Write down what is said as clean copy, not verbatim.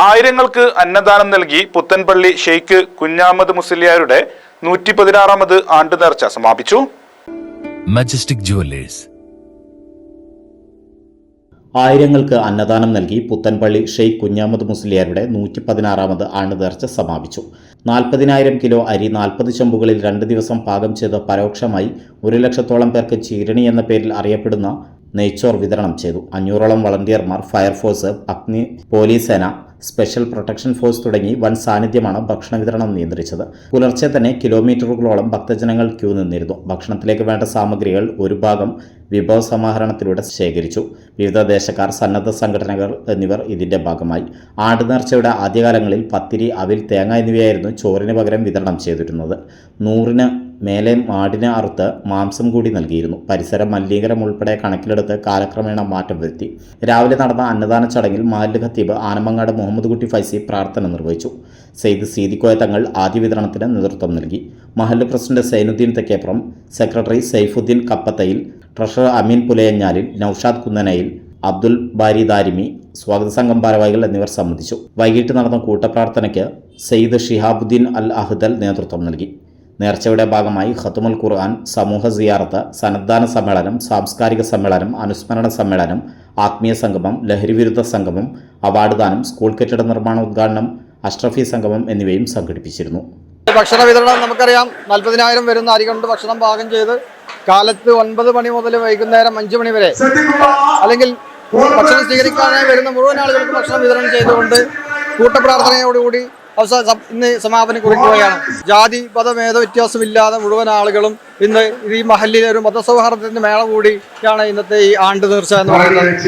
ആയിരങ്ങൾക്ക് അന്നദാനം നൽകി പുത്തൻപള്ളി ഷെയ്ഖ് കുഞ്ഞാമദ് മുസ്ലിയാരുടെ 116ാമത് ആണ്ട് നേർച്ച സമാപിച്ചു. Majestic jewellers. ആയിരങ്ങൾക്ക് അന്നദാനം നൽകി പുത്തൻപള്ളി ഷെയ്ഖ് കുഞ്ഞാമദ് മുസ്ലിയാരുടെ 116ാമത് ആണ്ട് നേർച്ച സമാപിച്ചു. 40,000 കിലോ അരി 40 ചെമ്പുകളിൽ 2 ദിവസം പാകം ചെയ്ത് പരോക്ഷമായി 1 ലക്ഷത്തോളം പേർക്ക് ചീരണി എന്ന പേരിൽ അറിയപ്പെടുന്ന നെയ്ച്ചോർ വിതരണം ചെയ്തു. 500ഓളം വളണ്ടിയർമാർ, ഫയർഫോഴ്സ്, അഗ്നി, പോലീസ് സേന, സ്പെഷ്യൽ പ്രൊട്ടക്ഷൻ ഫോഴ്സ് തുടങ്ങി വൻ സാന്നിധ്യമാണ് ഭക്ഷണ വിതരണം നിയന്ത്രിച്ചത്. പുലർച്ചെ തന്നെ കിലോമീറ്ററുകളോളം ഭക്തജനങ്ങൾ ക്യൂ നിന്നിരുന്നു. ഭക്ഷണത്തിലേക്ക് വേണ്ട സാമഗ്രികൾ ഒരു ഭാഗം വിഭവ സമാഹരണത്തിലൂടെ ശേഖരിച്ചു. വിവിധ ദേശക്കാർ, സന്നദ്ധ സംഘടനകൾ എന്നിവർ ഇതിന്റെ ഭാഗമായി. ആണ്ട് നേർച്ചയുടെ ആദ്യകാലങ്ങളിൽ പത്തിരി, അവിൽ, തേങ്ങ എന്നിവയായിരുന്നു ചോറിന് പകരം വിതരണം ചെയ്തിരുന്നത്. 100ന് മേലെ മാടിനെ അറുത്ത് മാംസം കൂടി നൽകിയിരുന്നു. പരിസരം മലിനീകരണം ഉൾപ്പെടെ കണക്കിലെടുത്ത് കാലക്രമേണ മാറ്റം വരുത്തി. രാവിലെ നടന്ന അന്നദാന ചടങ്ങിൽ മഹല്ല് ഖത്തീബ് ആനമങ്ങാട് മുഹമ്മദ് കുട്ടി ഫൈസി പ്രാർത്ഥന നിർവഹിച്ചു. സെയ്ദ് സീദിക്കോയ തങ്ങൾ ആദ്യ വിതരണത്തിന് നേതൃത്വം നൽകി. മഹല്ല് president Sainuddin Thekkeppuram, secretary Saifuddin Kappathayil, treasurer Ameen Pulayanjalil, Noushad Kunnanayil, Abdul Bari Darimi, സ്വാഗത സംഘം ഭാരവാഹികൾ എന്നിവർ സംബന്ധിച്ചു. വൈകിട്ട് നടന്ന കൂട്ടപ്രാർത്ഥനയ്ക്ക് സെയ്ദ് ഷിഹാബുദ്ദീൻ അൽ അഹ്ദൽ നേതൃത്വം നൽകി. നേർച്ചയുടെ ഭാഗമായി ഖത്മുൽ ഖുർആൻ, സമൂഹ സിയാറത്ത്, സന്നദ്ധാന സമ്മേളനം, സാംസ്കാരിക സമ്മേളനം, അനുസ്മരണ സമ്മേളനം, ആത്മീയ സംഗമം, ലഹരിവിരുദ്ധ സംഗമം, അവാർഡ് ദാനം, സ്കൂൾ കെട്ടിട നിർമ്മാണ ഉദ്ഘാടനം, അഷ്റഫി സംഗമം എന്നിവയും സംഘടിപ്പിച്ചിരുന്നു. ഭക്ഷണ വിതരണം നമുക്കറിയാം. 40,000 വരുന്ന അരി കൊണ്ട് ഭക്ഷണം പാകം ചെയ്ത് കാലത്ത് 9 മണി മുതൽ വൈകുന്നേരം 5 മണി വരെ, അല്ലെങ്കിൽ ഭക്ഷണം സ്വീകരിക്കാനായി വരുന്ന മുഴുവൻ ആളുകൾക്ക് ഭക്ഷണം വിതരണം ചെയ്തുകൊണ്ട് കൂട്ടപ്രാർത്ഥനയോടുകൂടി ഇന്ന് സമാപനം കുറിക്കുകയാണ്. ജാതി മതഭേദ വ്യത്യാസമില്ലാതെ മുഴുവൻ ആളുകളും ഇന്ന് ഈ മഹല്ലിലെ ഒരു മതസൗഹാർദ്ദത്തിന്റെ മേള കൂടിയാണ് ഇന്നത്തെ ഈ ആണ്ട് നേർച്ച എന്ന് പറയുന്നത്.